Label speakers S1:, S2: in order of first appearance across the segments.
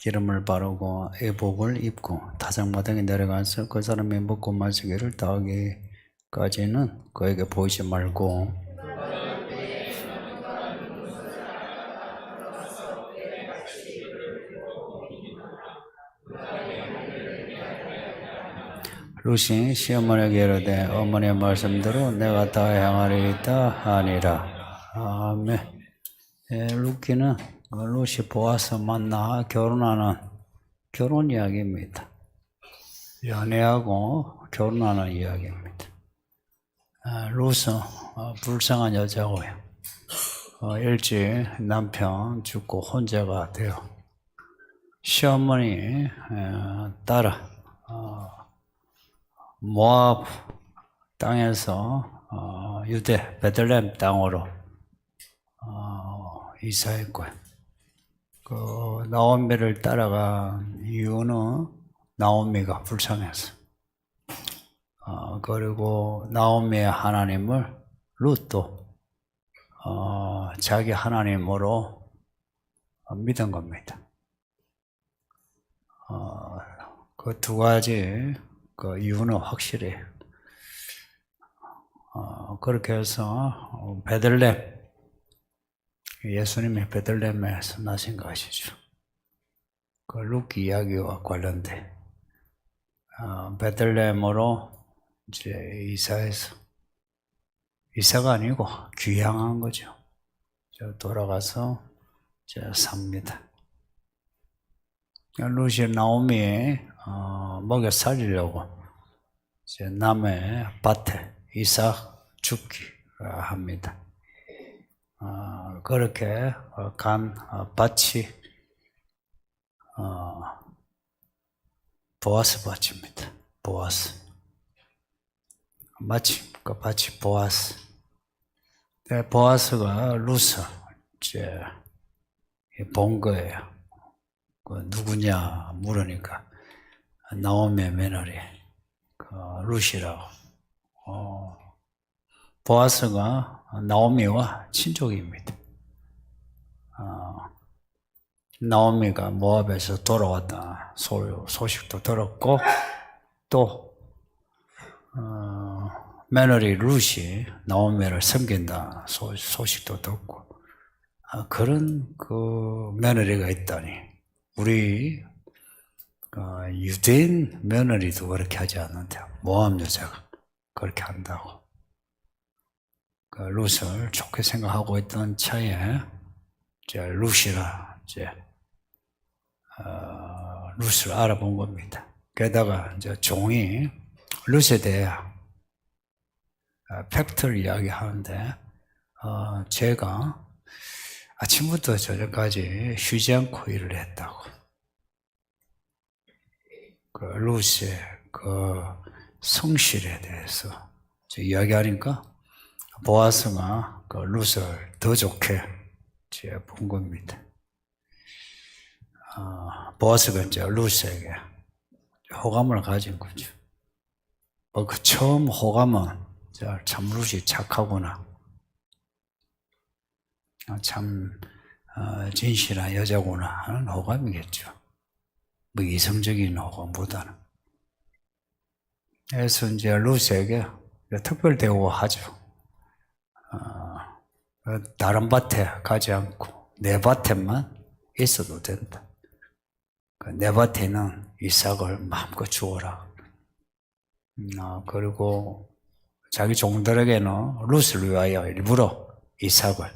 S1: 기름을 바르고 의복을 입고 타작마당에 내려가서 그 사람이 먹고 마시기를 다하기까지는 그에게 보이지 말고 루시 시어머니에게 이르되 어머니의 말씀대로 내가 다 행하리이다 하니라. 아멘. 루키는 루시 보아서 만나 결혼하는 결혼 이야기입니다. 연애하고 결혼하는 이야기입니다. 루스 불쌍한 여자고요. 일찍 남편 죽고 혼자가 돼요. 시어머니 따라 모압 땅에서 유대 베들레헴 땅으로 이사했고요. 그 나오미를 따라간 이유는 나오미가 불쌍해서. 그리고 나오미의 하나님을 룻도 자기 하나님으로 믿은 겁니다. 그 두 가지 그 이유는 확실해요. 그렇게 해서 베들레헴, 예수님이 베들레헴에서 나신 것이죠. 그 루키 이야기와 관련돼 베들레헴으로 이제 이사해서, 이사가 아니고 귀향한 거죠. 돌아가서 이제 삽니다. 루시 나오미 먹여 살리려고 이제 남의 밭에 이삭 죽기 합니다. 그렇게 간 밭이 보아스 밭입니다. 보아스. 마침 그 밭이 보아스. 보아스가 루스 이제 본 거예요. 그 누구냐 물으니까 나오미의 며느리 그 루시라고. 보아스가 나오미와 친족입니다. 나오미가 모압에서 돌아왔다 소식도 들었고 또 며느리 룻이 나오미를 섬긴다 소식도 듣고 그런 그 며느리가 있다니. 우리 유대인 며느리도 그렇게 하지 않는데 모압 여자가 그렇게 한다고. 그 룻을 좋게 생각하고 있던 차에 이제 룻이라 이제 룻을 알아본 겁니다. 게다가 이제 종이 룻에 대해 팩트를 이야기하는데 제가 아침부터 저녁까지 쉬지 않고 일을 했다고. 그 룻의 그 성실에 대해서 이야기하니까 보아스가 그 룻을 더 좋게 본 겁니다. 보아스가 이제 룻에게 호감을 가진 거죠. 그 처음 호감은 참 룻이 착하구나. 참 진실한 여자구나 하는 호감이겠죠. 뭐 이성적인 호감보다는. 그래서 이제 룻에게 특별 대우하죠. 다른 밭에 가지 않고 내 밭에만 있어도 된다. 내 밭에는 이삭을 마음껏 주어라. 그리고 자기 종들에게는 룻을 위하여 일부러 이삭을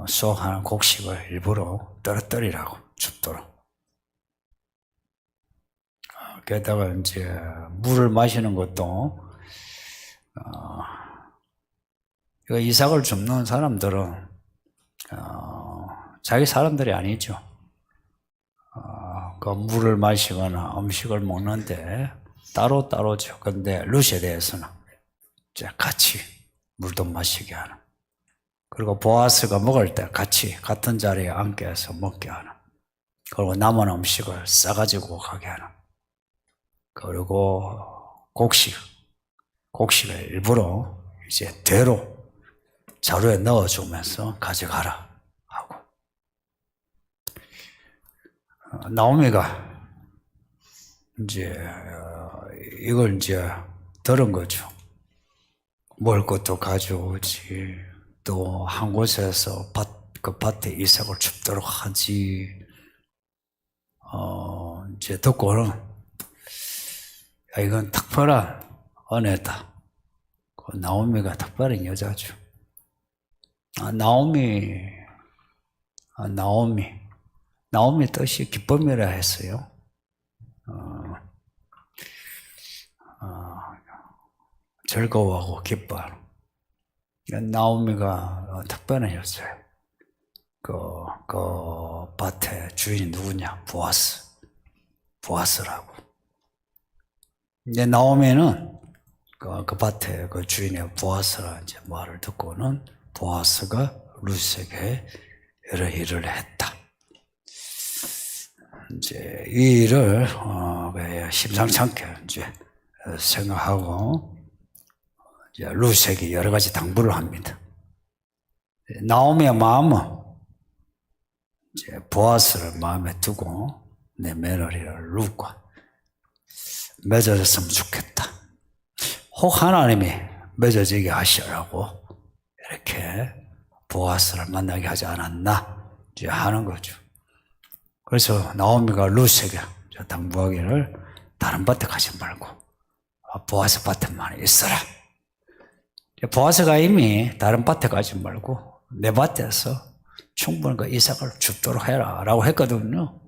S1: 수확하는 곡식을 일부러 떨어뜨리라고 줍도록. 게다가 이제 물을 마시는 것도 이삭을 줍는 사람들은 자기 사람들이 아니죠. 그 물을 마시거나 음식을 먹는데 따로따로죠. 근데 룻에 대해서는 이제 같이 물도 마시게 하는. 그리고 보아스가 먹을 때 같이 같은 자리에 앉게해서 먹게 하는. 그리고 남은 음식을 싸가지고 가게 하는. 그리고 곡식을 일부러 이제 대로 자루에 넣어주면서 가져가라 하고. 나오미가 이제 이걸 이제 들은 거죠. 먹을 것도 가져오지, 또 한 곳에서 그 밭에 이삭을 줍도록 하지. 이제 듣고는 이건 특별한 은혜다. 그 나오미가 특별한 여자죠. 나오미 뜻이 기쁨이라 했어요. 즐거워하고 기뻐하는. 나오미가 특별한 여자예요. 그 밭의 주인이 누구냐? 보아스라고. 이제 나오미는 그 밭의 그 주인의 보아스라 이제 말을 듣고는 보아스가 룻에게 여러 일을 했다. 이제 이 일을 심상치 않게 이제 생각하고 이제 룻에게 여러 가지 당부를 합니다. 나오미의 마음은 이제 보아스를 마음에 두고 내 며느리를 룻과 맺어졌으면 좋겠다. 혹 하나님이 맺어지게 하시라고 이렇게 보아스를 만나게 하지 않았나 이제 하는 거죠. 그래서 나오미가 룻에게 당부하기를 다른 밭에 가지 말고 보아스 밭에만 있어라. 보아스가 이미 다른 밭에 가지 말고 내 밭에서 충분히 그 이삭을 줍도록 해라 라고 했거든요.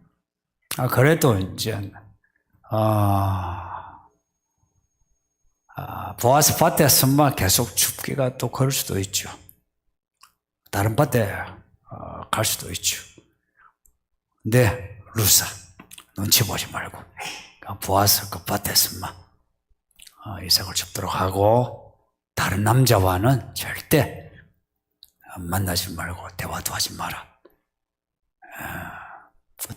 S1: 그래도 이제 보아스 밭에서만 계속 줍기가 또 그럴 수도 있죠. 다른 밭에 갈 수도 있죠. 근데 룻아, 눈치 보지 말고 보아스 그 밭에서만 이삭을 줍도록 하고 다른 남자와는 절대 만나지 말고 대화도 하지 마라.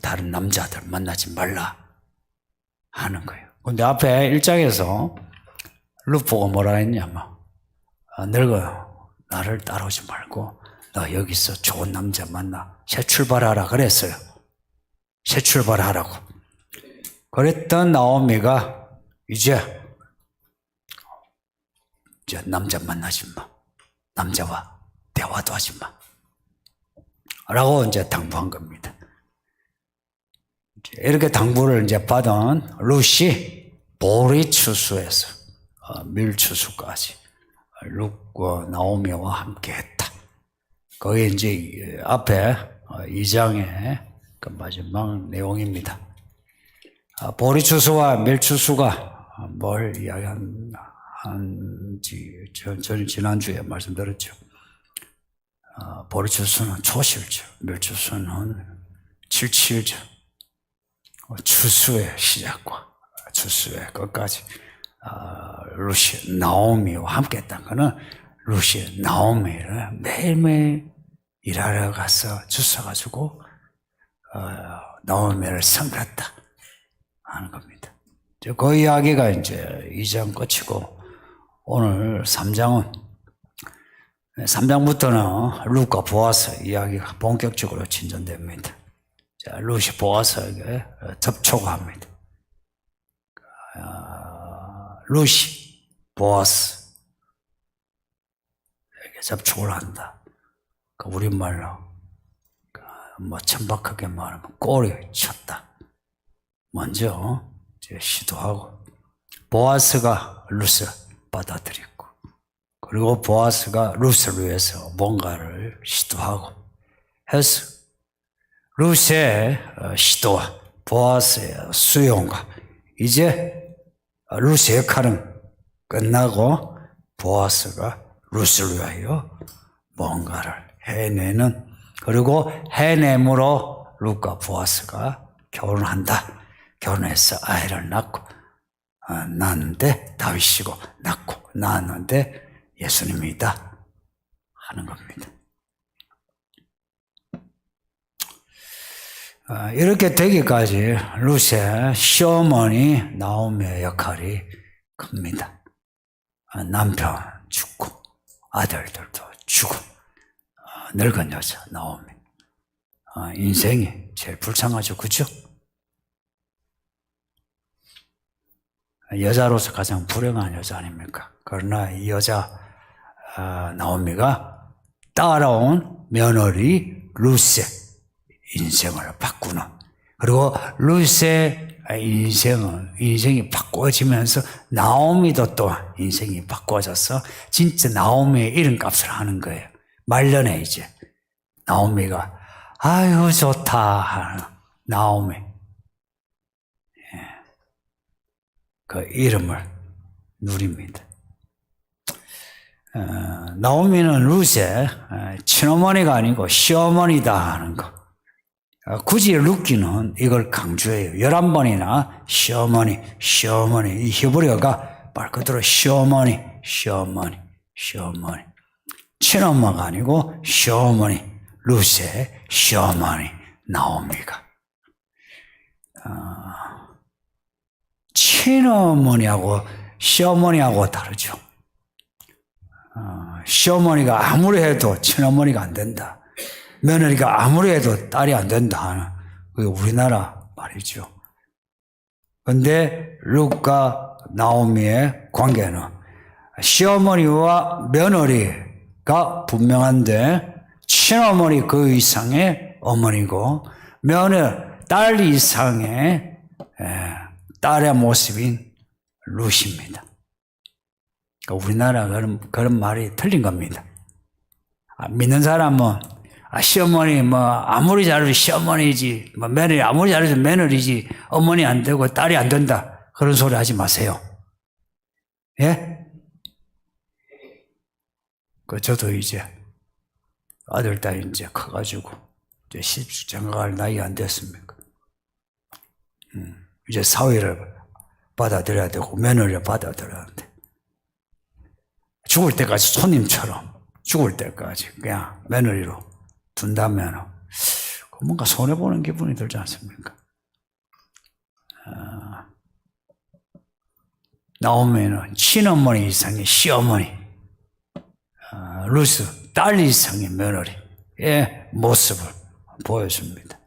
S1: 다른 남자들 만나지 말라 하는 거예요. 근데 앞에 1장에서 룻 보고 뭐라 했냐면 늙어 나를 따라오지 말고 너 여기서 좋은 남자 만나 새 출발하라 그랬어요. 새 출발하라고. 그랬던 나오미가 이제 남자 만나지 마. 남자와 대화도 하지 마. 라고 이제 당부한 겁니다. 이렇게 당부를 이제 받은 룻이 보리 추수에서 밀 추수까지 룻과 나오미와 함께 했다. 거기 이제 앞에 2장의 그 마지막 내용입니다. 보리 추수와 밀 추수가 뭘 이야기한지 저는 지난주에 말씀드렸죠. 보리 추수는 초실죠. 밀 추수는 77죠. 추수의 시작과 추수의 끝까지 룻이 나오미와 함께 했던 거는 룻이 나오미를 매일매일 일하러 가서 주워가지고 나오미를 섬겼다 하는 겁니다. 그 이야기가 이제 2장 끝이고 오늘 3장부터는 룻과 보아스 이야기가 본격적으로 진전됩니다. 자, 룻이 보아스에게 접촉합니다. 룻이 보아스에게 접촉을 한다. 그 우리말로 뭐 천박하게 말하면 꼬리 쳤다. 먼저 이제 시도하고 보아스가 룻을 받아들였고 그리고 보아스가 룻을 위해서 뭔가를 시도하고 해서 룻의 시도와 보아스의 수용과 이제 룻의 역할은 끝나고 보아스가 룻을 위하여 뭔가를 해내는 그리고 해냄으로 룻과 보아스가 결혼한다. 결혼해서 아이를 낳고 낳았는데 다윗이고 낳고 낳았는데 예수님이다 하는 겁니다. 이렇게 되기까지 룻의 시어머니 나오미의 역할이 큽니다. 남편 죽고 아들들도 죽고 늙은 여자 나오미 인생이 제일 불쌍하죠. 그죠? 여자로서 가장 불행한 여자 아닙니까? 그러나 이 여자 나오미가 따라온 며느리 룻의 인생을 바꾸는, 그리고 룻의 인생이 바꿔지면서 나오미도 또한 인생이 바꿔져서 진짜 나오미의 이름값을 하는 거예요. 말년에 이제 나오미가 아유 좋다 하는 나오미, 그 이름을 누립니다. 나오미는 룻의 친어머니가 아니고 시어머니다 하는 거. 굳이 룻기는 이걸 강조해요. 11번이나 시어머니. 이 히브리어가 말 그대로 시어머니. 친엄마가 아니고 시어머니. 룻의 시어머니 나오미가. 친어머니하고 시어머니하고 다르죠. 시어머니가 아무리 해도 친어머니가 안 된다. 며느리가 아무리 해도 딸이 안 된다 하는 그게 우리나라 말이죠. 그런데 룻과 나오미의 관계는 시어머니와 며느리가 분명한데 친어머니 그 이상의 어머니고 딸 이상의 딸의 모습인 룻입니다. 그러니까 우리나라 그런 말이 틀린 겁니다. 믿는 사람은 시어머니 아무리 잘해도 시어머니지, 며느리 아무리 잘해도 며느리지, 어머니 안 되고 딸이 안 된다, 그런 소리 하지 마세요. 예? 저도 이제 아들 딸이 이제 커가지고 이제 시집 장가갈 나이 안 됐습니까? 이제 사위를 받아들여야 되고 며느리를 받아들여야 하는데, 죽을 때까지 손님처럼 죽을 때까지 그냥 며느리로 둔다면 뭔가 손해보는 기분이 들지 않습니까? 나오미는 친어머니 이상의 시어머니, 룻은 딸 이상의 며느리의 모습을 보여줍니다.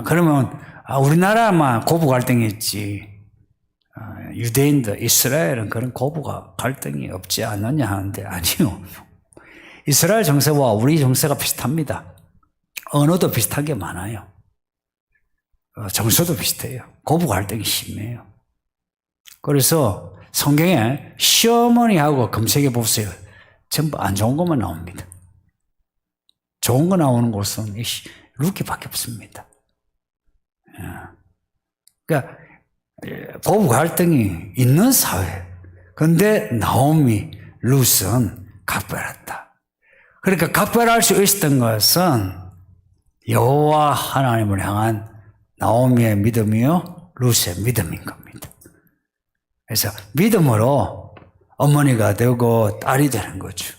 S1: 그러면 우리나라만 고부 갈등이 있지, 유대인들, 이스라엘은 그런 고부가 갈등이 없지 않느냐 하는데 아니요. 이스라엘 정세와 우리 정세가 비슷합니다. 언어도 비슷한 게 많아요. 정서도 비슷해요. 고부 갈등이 심해요. 그래서 성경에 시어머니하고 검색해 보세요. 전부 안 좋은 것만 나옵니다. 좋은 거 나오는 곳은 룻기밖에 없습니다. 그러니까 고부 갈등이 있는 사회. 그런데 나오미, 룻은 각별했다. 그러니까 각별할 수 있었던 것은 여호와 하나님을 향한 나오미의 믿음이요, 룻의 믿음인 겁니다. 그래서 믿음으로 어머니가 되고 딸이 되는 거죠.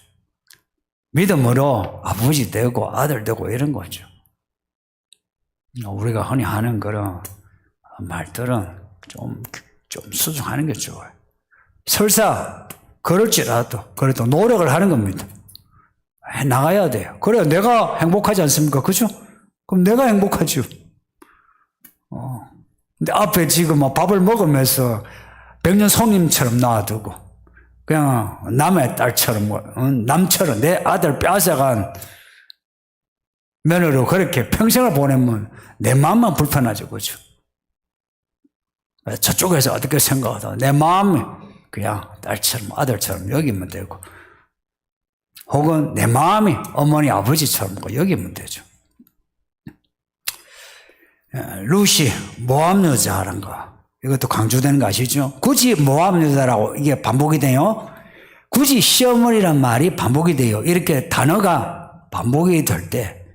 S1: 믿음으로 아버지 되고 아들 되고 이런 거죠. 우리가 흔히 하는 그런 말들은 좀 수정하는 게 좋아요. 설사 그럴지라도 그래도 노력을 하는 겁니다. 나가야 돼요. 그래야 내가 행복하지 않습니까? 그죠? 그럼 내가 행복하죠. 근데 앞에 지금 밥을 먹으면서 백년 손님처럼 놔두고 그냥 남의 딸처럼, 남처럼 내 아들 빼앗아간 며느리로 그렇게 평생을 보내면 내 마음만 불편하죠. 그죠? 저쪽에서 어떻게 생각하다 내 마음이 그냥 딸처럼 아들처럼 여기면 되고, 혹은 내 마음이 어머니 아버지처럼 여기면 되죠. 룻이 모압 여자라는 거, 이것도 강조되는 거 아시죠? 굳이 모압 여자라고 이게 반복이 돼요. 굳이 시어머니란 말이 반복이 돼요. 이렇게 단어가 반복이 될 때,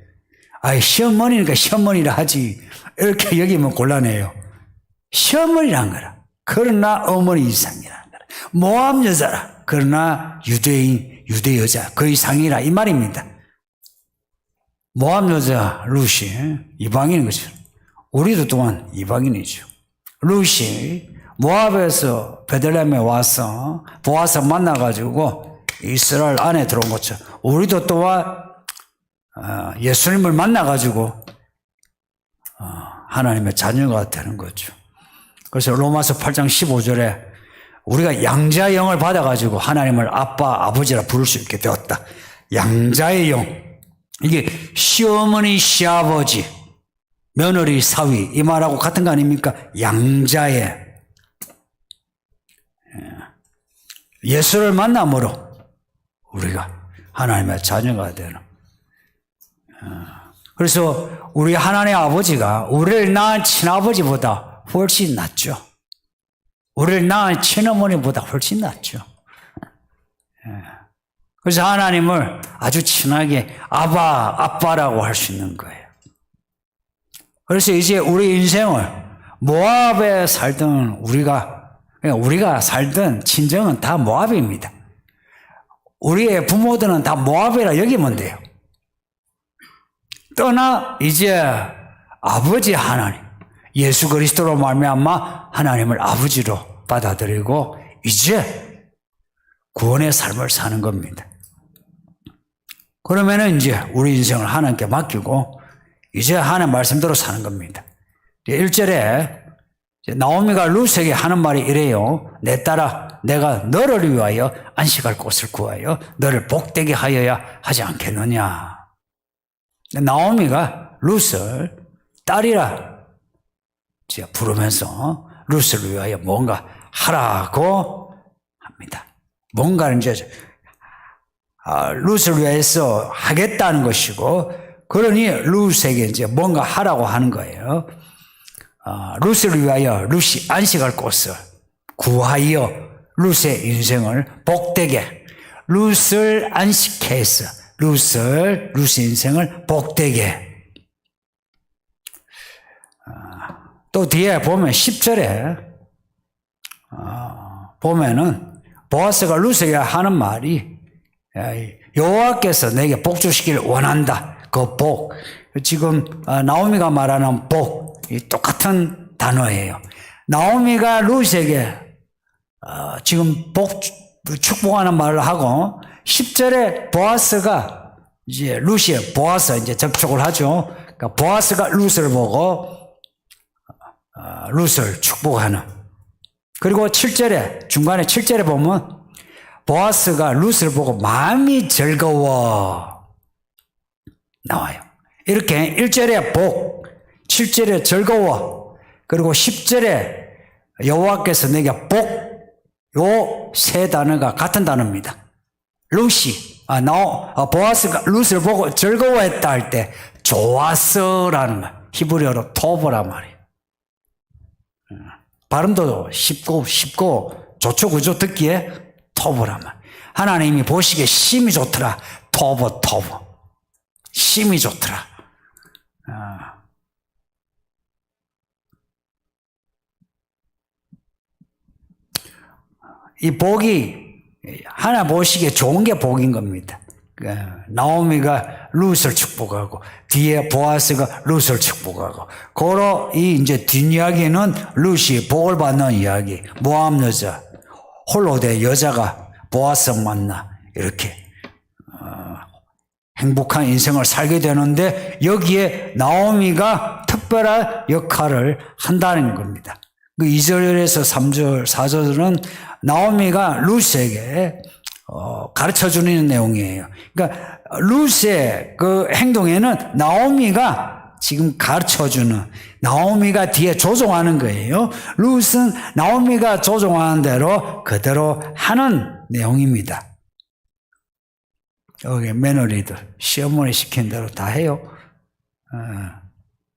S1: 시어머니니까 시어머니라 하지, 이렇게 여기면 곤란해요. 시어머니란 거라. 그러나 어머니 이상이라는 거라. 모압 여자라. 그러나 유대인, 유대 여자 그 이상이라 이 말입니다. 모압 여자 룻이 이방인인 거죠. 우리도 또한 이방인이죠. 룻이 모압에서 베들레헴에 와서 보아스 만나가지고 이스라엘 안에 들어온 것처럼 우리도 또한 예수님을 만나가지고 하나님의 자녀가 되는 거죠. 그래서 로마서 8장 15절에 우리가 양자의 영을 받아가지고 하나님을 아빠, 아버지라 부를 수 있게 되었다. 양자의 영. 이게 시어머니, 시아버지, 며느리, 사위 이 말하고 같은 거 아닙니까? 양자의. 예수를 만남으로 우리가 하나님의 자녀가 되는. 그래서 우리 하나님의 아버지가 우리를 낳은 친아버지보다 훨씬 낫죠. 우리를 낳은 친어머니보다 훨씬 낫죠. 그래서 하나님을 아주 친하게 아빠라고 할 수 있는 거예요. 그래서 이제 우리 인생을 모압에 살던 우리가 살던 친정은 다 모압입니다. 우리의 부모들은 다 모압이라 여기면 돼요. 떠나 이제 아버지 하나님, 예수 그리스도로 말미암아 하나님을 아버지로 받아들이고 이제 구원의 삶을 사는 겁니다. 그러면은 이제 우리 인생을 하나님께 맡기고 이제 하나님 말씀대로 사는 겁니다. 1절에 나오미가 룻에게 하는 말이 이래요. 내 딸아, 내가 너를 위하여 안식할 곳을 구하여 너를 복되게 하여야 하지 않겠느냐. 나오미가 룻을 딸이라 부르면서 룻을 위하여 뭔가 하라고 합니다. 뭔가를 이제 룻을 위해서 하겠다는 것이고, 그러니 룻에게 이제 뭔가 하라고 하는 거예요. 룻을 위하여 룻이 안식할 곳을 구하여 룻의 인생을 복되게, 룻을 안식해서 룻의 인생을 복되게. 또 뒤에 보면 10절에 보면은 보아스가 룻에게 하는 말이 여호와께서 내게 복 주시길 원한다. 그 복, 지금 나오미가 말하는 복, 똑같은 단어예요. 나오미가 룻에게 지금 축복하는 말을 하고 10절에 보아스가 이제 룻이 보아스 이제 접촉을 하죠. 그러니까 보아스가 룻을 보고 룻을 축복하는. 그리고 7절에 중간에 7절에 보면 보아스가 룻을 보고 마음이 즐거워 나와요. 이렇게 1절에 복, 7절에 즐거워, 그리고 10절에 여호와께서 내게 복, 요 세 단어가 같은 단어입니다. 룻이 보아스가 룻을 보고 즐거워했다 할 때 좋았어라는 말, 히브리어로 토보란 말이에요. 발음도 쉽고 좋죠, 그죠? 듣기에 토보란 말. 하나님이 보시기에 심이 좋더라. 토보. 심이 좋더라. 이 복이 하나 보시기에 좋은 게 복인 겁니다. 나오미가 룻을 축복하고 뒤에 보아스가 룻을 축복하고, 고로 이 이제 뒷이야기는 룻이 복을 받는 이야기. 모압 여자, 홀로 된 여자가 보아스 만나 이렇게 행복한 인생을 살게 되는데, 여기에 나오미가 특별한 역할을 한다는 겁니다. 그 2절에서 3절, 4절은 나오미가 룻에게 가르쳐주는 내용이에요. 그러니까 룻의 그 행동에는 나오미가 지금 가르쳐주는, 나오미가 뒤에 조종하는 거예요. 룻은 나오미가 조종하는 대로 그대로 하는 내용입니다. 여기 며느리들 시어머니 시킨 대로 다 해요.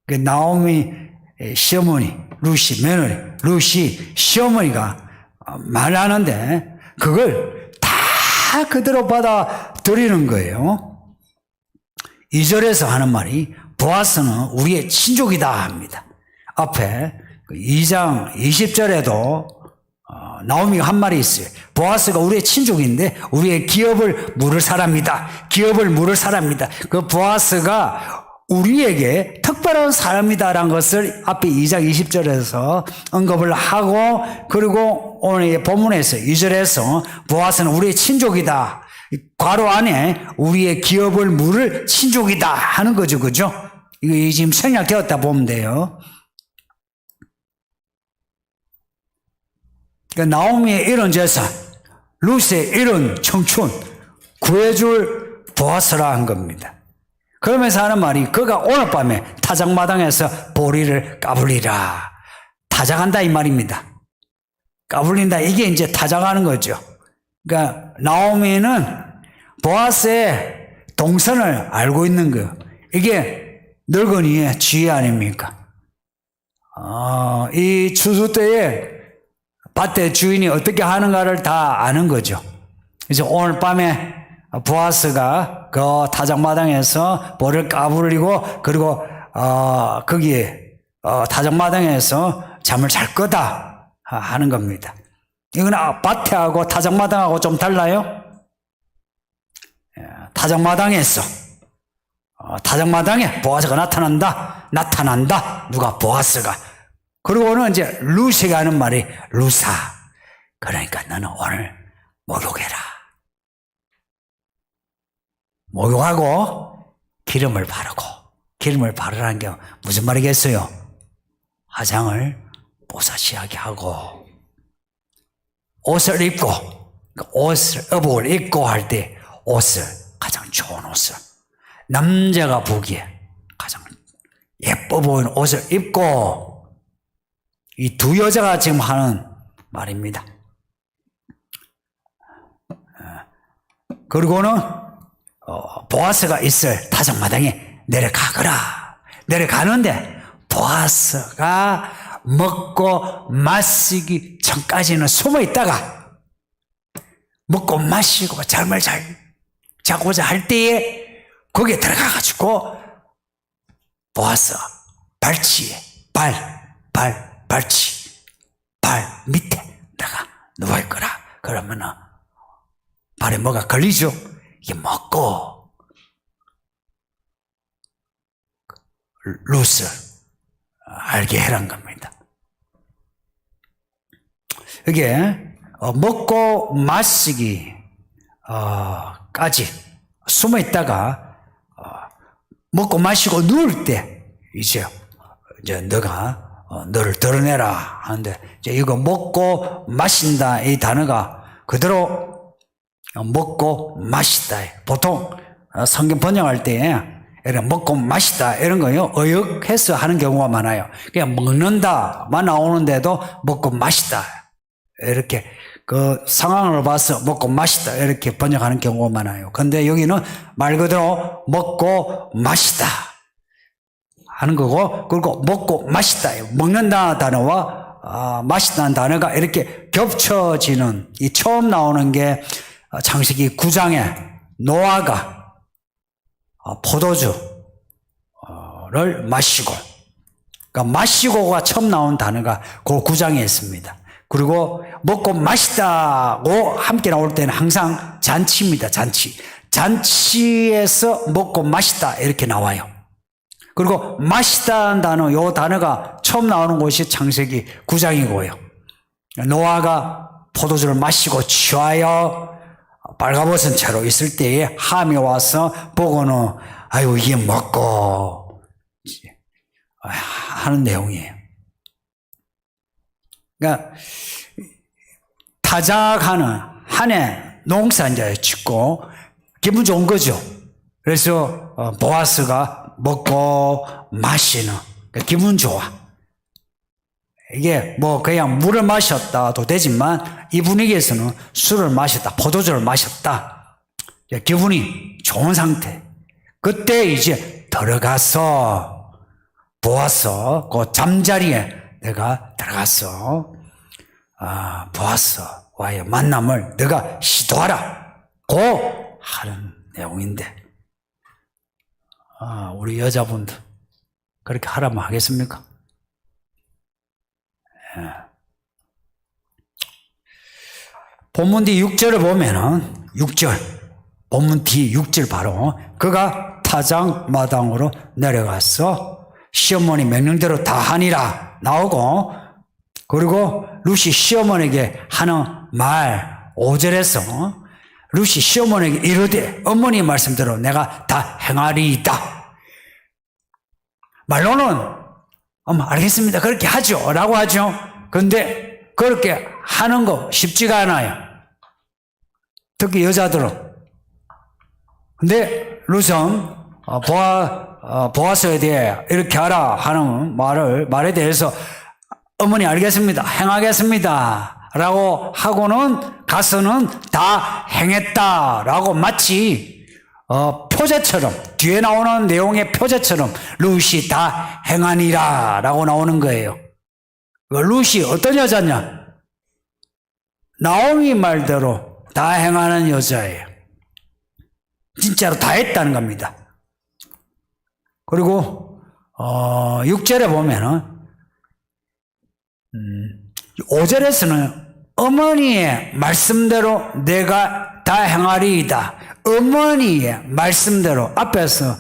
S1: 나오미 시어머니, 룻이 며느리, 룻이 시어머니가 말하는데 그걸 다 그대로 받아들이는 거예요. 2절에서 하는 말이 보아스는 우리의 친족이다 합니다. 앞에 2장 20절에도 나오미가 한 말이 있어요. 보아스가 우리의 친족인데 우리의 기업을 물을 사람이다. 기업을 물을 사람이다. 그 보아스가 우리에게 특별한 사람이다라는 것을 앞에 2장 20절에서 언급을 하고, 그리고 오늘 본문에서 2절에서 보아스는 우리의 친족이다. 괄호 안에 우리의 기업을 물을 친족이다 하는 거죠. 그죠? 이거 지금 생략되었다 보면 돼요. 그러니까 나오미의 이런 재산, 룻의 이런 청춘 구해줄 보아스라 한 겁니다. 그러면서 하는 말이 그가 오늘 밤에 타작마당에서 보리를 까불리라. 타작한다 이 말입니다. 까불린다 이게 이제 타작하는 거죠. 그러니까 나오미는 보아스의 동선을 알고 있는 거예요. 이게 늙은이의 지혜 아닙니까? 이 추수 때에 밭의 주인이 어떻게 하는가를 다 아는 거죠. 그래서 오늘 밤에 보아스가 그 타작마당에서 보리를 까불리고 그리고 거기에 타작마당에서 잠을 잘 거다 하는 겁니다. 이건 밭에하고 타작마당하고 좀 달라요. 타작마당에서 타작마당에 보아스가 나타난다. 누가? 보아스가. 그리고는 이제 루시가 하는 말이 루사. 그러니까 너는 오늘 목욕해라. 목욕하고 기름을 바르고. 기름을 바르라는 게 무슨 말이겠어요? 화장을 뽀사시하게 하고 옷을 입고 의복을 입고 할 때 옷을 가장 좋은 옷을 남자가 보기에 가장 예뻐 보이는 옷을 입고 이 두 여자가 지금 하는 말입니다. 그리고는 보아스가 있을 타작마당에 내려가거라. 내려가는데 보아스가 먹고 마시기 전까지는 숨어 있다가 먹고 마시고 잠을 잘 자고자 할 때에 거기에 들어가가지고 보아스 발치에 발치 발 밑에 내가 누워있거라. 그러면은 발에 뭐가 걸리죠? 이게 먹고 룻을 알게 해란 겁니다. 이게 먹고 마시기 까지 숨어 있다가 먹고 마시고 누울 때 이제 너가 너를 드러내라 하는데 이제 이거 먹고 마신다 이 단어가 그대로 먹고 마시다. 보통 성경 번역할 때 이런 먹고 마시다 이런 거요 어역해서 하는 경우가 많아요. 그냥 먹는다만 나오는데도 먹고 마시다 이렇게 그 상황을 봐서 먹고 마시다 이렇게 번역하는 경우가 많아요. 근데 여기는 말 그대로 먹고 마시다 하는 거고, 그리고 먹고 마시다 먹는다 단어와 마시다는 단어가 이렇게 겹쳐지는 이 처음 나오는 게 창세기 9장에 노아가 포도주를 마시고, 그러니까 마시고가 처음 나온 단어가 그 9장에 있습니다. 그리고 먹고 마시다고 함께 나올 때는 항상 잔치입니다. 잔치에서 먹고 마시다 이렇게 나와요. 그리고 마시다는 단어, 요 단어가 처음 나오는 곳이 창세기 9장이고요. 노아가 포도주를 마시고 취하여 빨가벗은 채로 있을 때에 함이 와서 보고는 아이고 이게 먹고 하는 내용이에요. 그러니까 타작하는 한 해 농사 이제 짓고 기분 좋은 거죠. 그래서 보아스가 먹고 마시는 기분 좋아. 이게 뭐 그냥 물을 마셨다도 되지만 이 분위기에서는 술을 마셨다, 포도주를 마셨다. 기분이 좋은 상태. 그때 이제 들어가서 보아서 그 잠자리에 내가 들어가서 보아서와의 만남을 내가 시도하라 고 하는 내용인데 우리 여자분들 그렇게 하라면 하겠습니까? 본문 뒤 6절을 보면은 6절 본문 뒤 6절 바로 그가 타작마당으로 내려가서 시어머니 명령대로 다 하니라 나오고, 그리고 룻이 시어머니에게 하는 말 5절에서 룻이 시어머니에게 이르되 어머니 말씀대로 내가 다 행하리이다. 말로는 알겠습니다 그렇게 하죠 라고 하죠. 그런데 그렇게 하는 거 쉽지가 않아요. 특히 여자들은. 근데 룻은 보아스에 대해 이렇게 하라 하는 말에 대해서 어머니 알겠습니다. 행하겠습니다. 라고 하고는 가서는 다 행했다라고 마치 표제처럼 뒤에 나오는 내용의 표제처럼 룻이 다 행하니라 라고 나오는 거예요. 룻이 어떤 여자냐? 나오미 말대로 다 행하는 여자예요. 진짜로 다 했다는 겁니다. 그리고 6절에 보면은 5절에서는 어머니의 말씀대로 내가 다 행하리이다. 어머니의 말씀대로 앞에서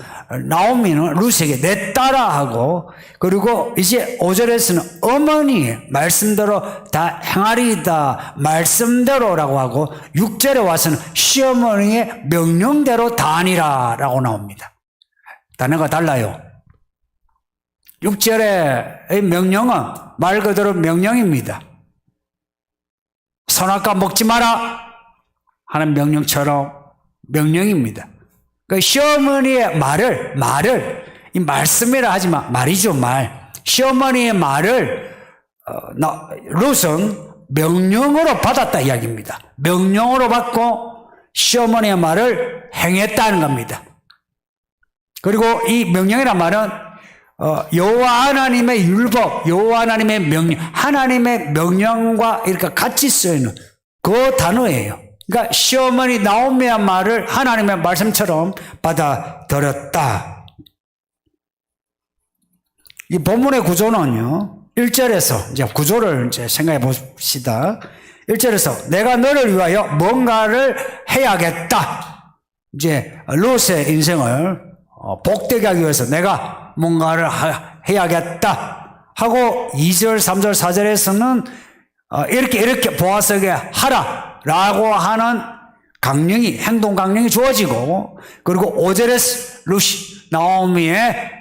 S1: 나오미는 룻에게 내 딸아 하고, 그리고 이제 5절에서는 어머니의 말씀대로 다 행하리이다 말씀대로라고 하고, 6절에 와서는 시어머니의 명령대로 다 하니라 라고 나옵니다. 단어가 달라요. 6절의 명령은 말 그대로 명령입니다. 선악과 먹지 마라 하는 명령처럼 명령입니다. 그 시어머니의 말을 이 말씀이라 하지만 말이죠, 말. 시어머니의 말을 룻은 명령으로 받았다 이야기입니다. 명령으로 받고 시어머니의 말을 행했다는 겁니다. 그리고 이 명령이란 말은 여호와 하나님의 율법, 여호와 하나님의 명령, 하나님의 명령과 이렇게 같이 쓰이는 그 단어예요. 그러니까 시어머니 나오미의 말을 하나님의 말씀처럼 받아들였다. 이 본문의 구조는요, 1절에서 이제 구조를 이제 생각해 봅시다. 1절에서 내가 너를 위하여 뭔가를 해야겠다. 이제 룻의 인생을 복되게 하기 위해서 내가 뭔가를 해야겠다 하고 2절, 3절, 4절에서는 이렇게 보아스에게 하라 라고 하는 강령이, 행동 강령이 주어지고, 그리고 5절에서 룻이 나오미의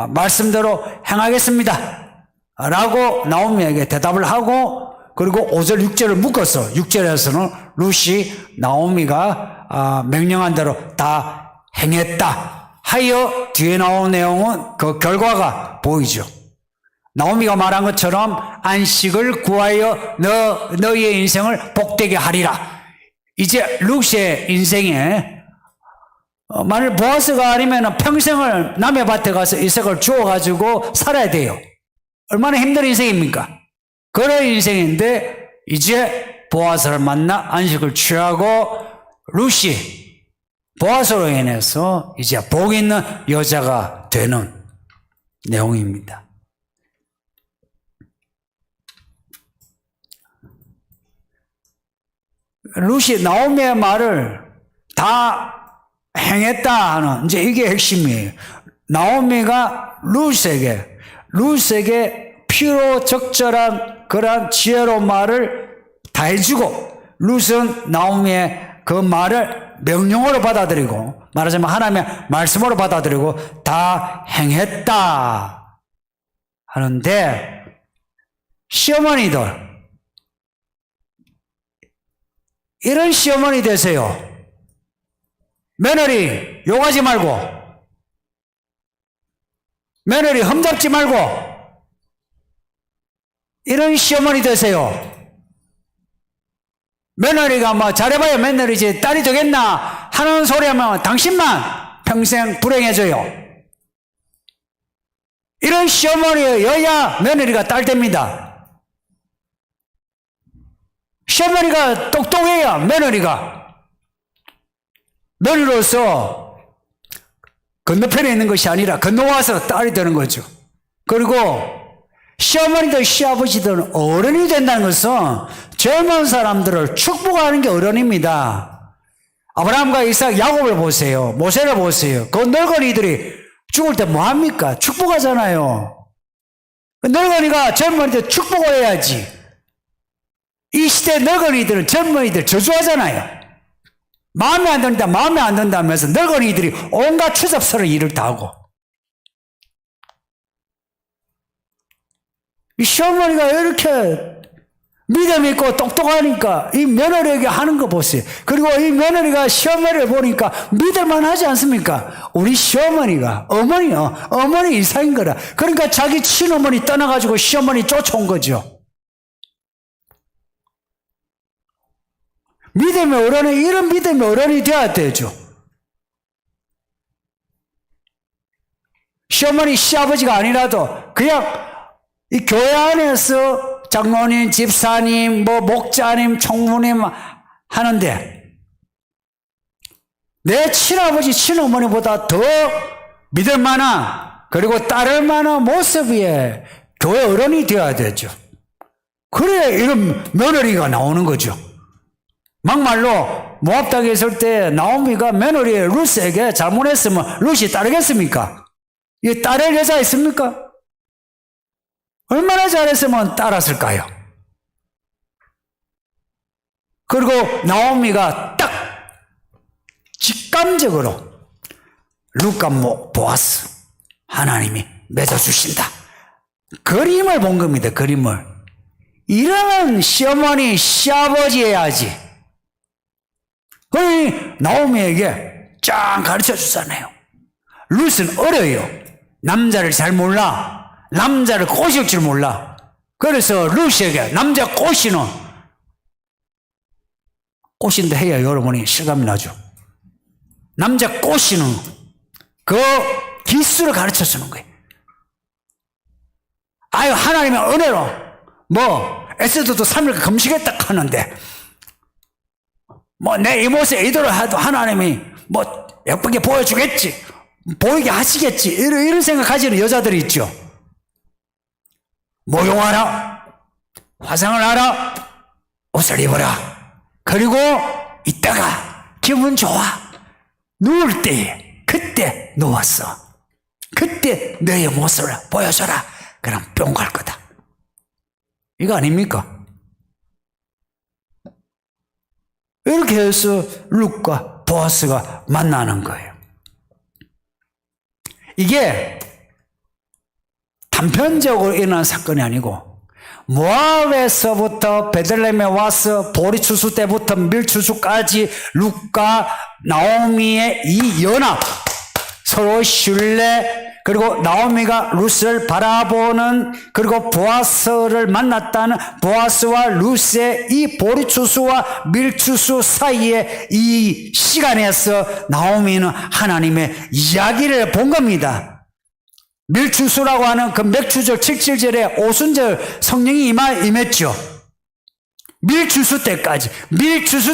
S1: 말씀대로 행하겠습니다 라고 나오미에게 대답을 하고, 그리고 5절, 6절을 묶어서 6절에서는 룻이 나오미가 명령한 대로 다 행했다 하여 뒤에 나온 내용은 그 결과가 보이죠. 나오미가 말한 것처럼 안식을 구하여 너희의 인생을 복되게 하리라. 이제 룻의 인생에 만일 보아스가 아니면 평생을 남의 밭에 가서 이삭을 주워가지고 살아야 돼요. 얼마나 힘든 인생입니까? 그런 인생인데 이제 보아스를 만나 안식을 취하고 룻이 보아스로 인해서 이제 복 있는 여자가 되는 내용입니다. 룻이 나오미의 말을 다 행했다 하는, 이제 이게 핵심이에요. 나오미가 룻에게 필요 적절한 그러한 지혜로운 말을 다 해주고, 룻은 나오미의 그 말을 명령으로 받아들이고, 말하자면 하나님의 말씀으로 받아들이고 다 행했다 하는데, 시어머니들 이런 시어머니 되세요. 며느리 욕하지 말고, 며느리 흠잡지 말고, 이런 시어머니 되세요. 며느리가 뭐 잘해봐야 며느리지 딸이 되겠나 하는 소리 하면 당신만 평생 불행해져요. 이런 시어머니여야 며느리가 딸 됩니다. 시어머니가 똑똑해야 며느리로서 건너편에 있는 것이 아니라 건너와서 딸이 되는 거죠. 그리고 시어머니들 시아버지들은 어른이 된다는 것은 젊은 사람들을 축복하는 게 어른입니다. 아브라함과 이삭, 야곱을 보세요. 모세를 보세요. 그 늙은이들이 죽을 때 뭐합니까? 축복하잖아요. 늙은이가 젊은이들 축복을 해야지. 이 시대 늙은이들은 젊은이들 저주하잖아요. 마음에 안 든다 하면서 늙은이들이 온갖 추잡스러운 일을 다 하고. 이 시어머니가 이렇게 믿음이 있고 똑똑하니까 이 며느리에게 하는 거 보세요. 그리고 이 며느리가 시어머니를 보니까 믿을만 하지 않습니까? 우리 시어머니가 어머니 이상인 거라. 그러니까 자기 친어머니 떠나가지고 시어머니 쫓아온 거죠. 믿음의 어른이 이런 믿음의 어른이 되어야 되죠. 시어머니 시아버지가 아니라도 그냥 이 교회 안에서 장로님, 집사님, 목자님, 총무님 하는데 내 친아버지, 친어머니보다 더 믿을 만한 그리고 따를 만한 모습의 교회 어른이 되어야 되죠. 그래야 이런 며느리가 나오는 거죠. 막말로 모압 땅에 있을 때 나오미가 며느리 룻에게 잘못했으면 룻이 따르겠습니까? 이 따를 여자 있습니까? 얼마나 잘했으면 따랐을까요? 그리고 나오미가 딱 직감적으로 룻과 보아스 하나님이 맺어주신다. 그림을 본 겁니다. 그림을. 이런 시어머니, 시아버지 해야지. 그러니 나오미에게 쫙 가르쳐 주잖아요. 룻은 어려요. 남자를 잘 몰라. 남자를 꼬실 줄 몰라. 그래서 룻에게 남자 꼬신다 해야 여러분이 실감이 나죠. 남자 꼬시는 그 기술을 가르쳐 주는 거예요. 아유, 하나님의 은혜로 에스더도 3일 금식했다 하는데 내 이모세 이대로 해도 하나님이 예쁘게 보여주겠지, 보이게 하시겠지, 이런 생각 가지는 여자들이 있죠. 모용하라, 화상을 하라, 옷을 입어라. 그리고 이따가 기분 좋아 누울 때에 그때 누웠어. 그때 너의 모습을 보여줘라. 그럼 뿅 갈 거다. 이거 아닙니까? 이렇게 해서 룻과 보아스가 만나는 거예요. 이게 단편적으로 일어난 사건이 아니고 모압에서부터 베들레헴에 와서 보리추수 때부터 밀추수까지 룻과 나오미의 이 연합, 서로 신뢰, 그리고 나오미가 룻을 바라보는, 그리고 보아스를 만났다는 보아스와 룻의 이 보리추수와 밀추수 사이에 이 시간에서 나오미는 하나님의 이야기를 본 겁니다. 밀추수라고 하는 그 맥추절 77절에 오순절 성령이 임했죠. 밀추수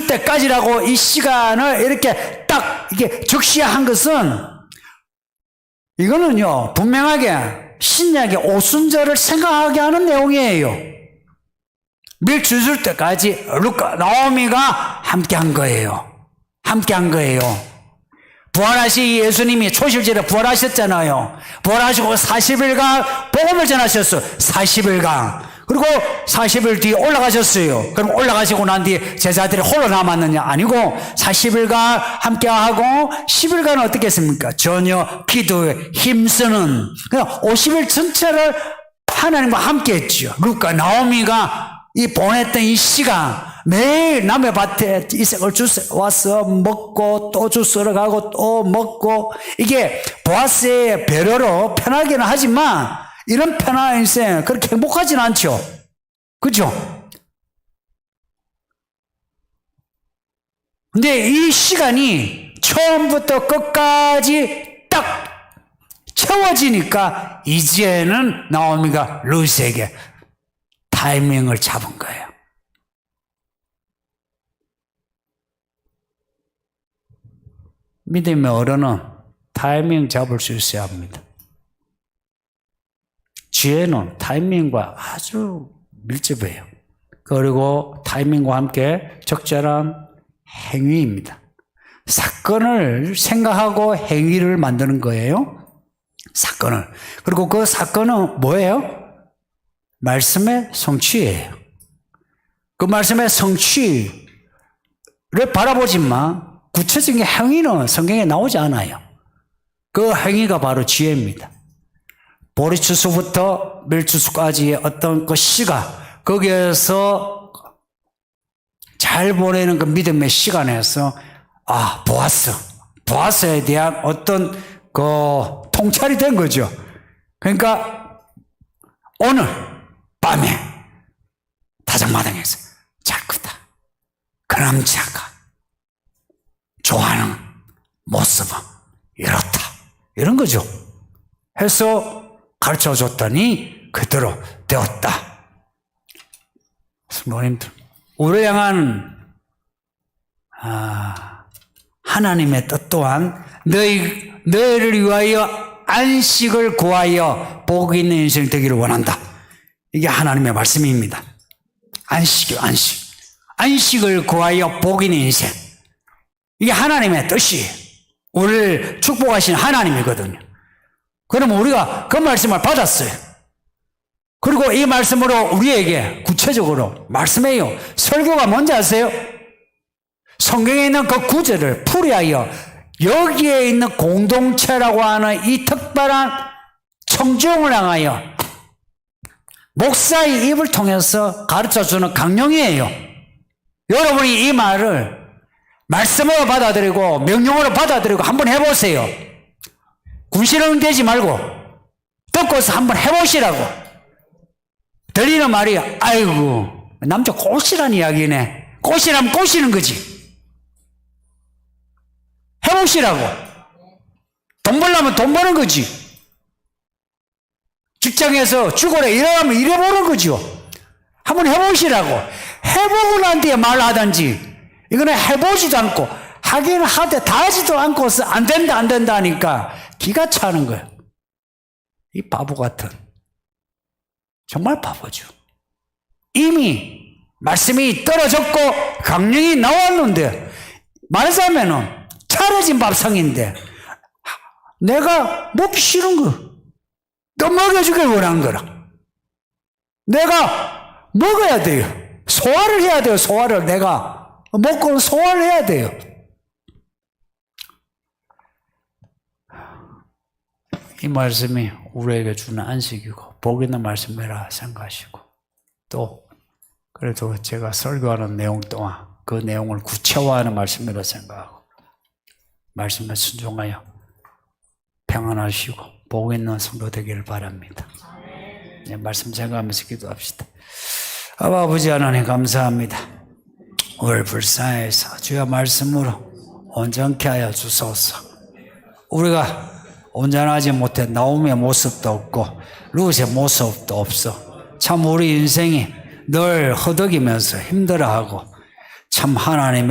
S1: 때까지라고 이 시간을 이렇게 딱 적시한 것은, 이거는요 분명하게 신약의 오순절을 생각하게 하는 내용이에요. 밀추수 때까지 룻과 나오미가 함께한 거예요. 부활하신 예수님이 초실절에 부활하셨잖아요. 부활하시고 40일간 복음을 전하셨어요. 40일간. 그리고 40일 뒤에 올라가셨어요. 그럼 올라가시고 난 뒤에 제자들이 홀로 남았느냐? 아니고 40일간 함께하고 10일간은 어떻게 했습니까? 전혀 기도에 힘쓰는, 그냥 50일 전체를 하나님과 함께 했죠. 룻과 나오미가 이 보냈던 이 시간, 매일 남의 밭에 이색을 와서 먹고 또 주스러 가고 또 먹고, 이게 보아스의 배려로 편하기는 하지만 이런 편한 인생 그렇게 행복하진 않죠. 그죠? 근데 이 시간이 처음부터 끝까지 딱 채워지니까 이제는 나오미가 룻에게 타이밍을 잡은 거예요. 믿음의 어른은 타이밍 잡을 수 있어야 합니다. 지혜는 타이밍과 아주 밀접해요. 그리고 타이밍과 함께 적절한 행위입니다. 사건을 생각하고 행위를 만드는 거예요. 사건을. 그리고 그 사건은 뭐예요? 말씀의 성취예요. 그 말씀의 성취를 바라보지만 구체적인 행위는 성경에 나오지 않아요. 그 행위가 바로 지혜입니다. 보리추수부터 밀추수까지의 어떤 그 시가, 거기에서 잘 보내는 그 믿음의 시간에서 보아스에 대한 어떤 그 통찰이 된 거죠. 그러니까 오늘 밤에 다정마당에서 잘 크다. 그 남자가 좋아하는 모습은 이렇다. 이런 거죠. 해서 가르쳐 줬더니 그대로 되었다. 성도님들, 우리를 향한 하나님의 뜻 또한 너희를 위하여 안식을 구하여 복 있는 인생 되기를 원한다. 이게 하나님의 말씀입니다. 안식을 구하여 복 있는 인생. 이게 하나님의 뜻이에요. 우리를 축복하신 하나님이거든요. 그럼 우리가 그 말씀을 받았어요. 그리고 이 말씀으로 우리에게 구체적으로 말씀해요. 설교가 뭔지 아세요? 성경에 있는 그 구절을 풀이하여 여기에 있는 공동체라고 하는 이 특별한 청중을 향하여 목사의 입을 통해서 가르쳐주는 강령이에요. 여러분이 이 말을 말씀으로 받아들이고 명령으로 받아들이고 한번 해보세요. 군시렁 되지 말고 듣고서 한번 해보시라고. 들리는 말이 아이고 남자 꽃이란 이야기네. 꽃이라면 꽃이는 거지. 해보시라고. 돈 벌려면 돈 버는 거지. 직장에서 죽어라 일하면 일해보는 거죠. 한번 해보시라고. 해보고 난 뒤에 말하든지 이거는 해보지도 않고 하기는 하되 다 하지도 않고서 안 된다 하니까 기가 차는 거예요. 이 바보 같은. 정말 바보죠. 이미 말씀이 떨어졌고 강령이 나왔는데 말하자면은 차려진 밥상인데 내가 먹기 싫은 거 또 먹여주길 원하는 거라. 내가 먹어야 돼요. 소화를 해야 돼요. 소화를 내가 먹고 소화를 해야 돼요. 이 말씀이 우리에게 주는 안식이고 복 있는 말씀이라 생각하시고 또 그래도 제가 설교하는 내용 동안 그 내용을 구체화하는 말씀이라 생각하고 말씀에 순종하여 평안하시고 복 있는 성도 되기를 바랍니다. 네, 말씀 생각하면서 기도합시다. 아버지 하나님 감사합니다. 우리를 불쌍해서 주의 말씀으로 온전케 하여 주소서. 우리가 온전하지 못해 나오미의 모습도 없고 룻의 모습도 없어. 참 우리 인생이 늘 허덕이면서 힘들어하고 참 하나님의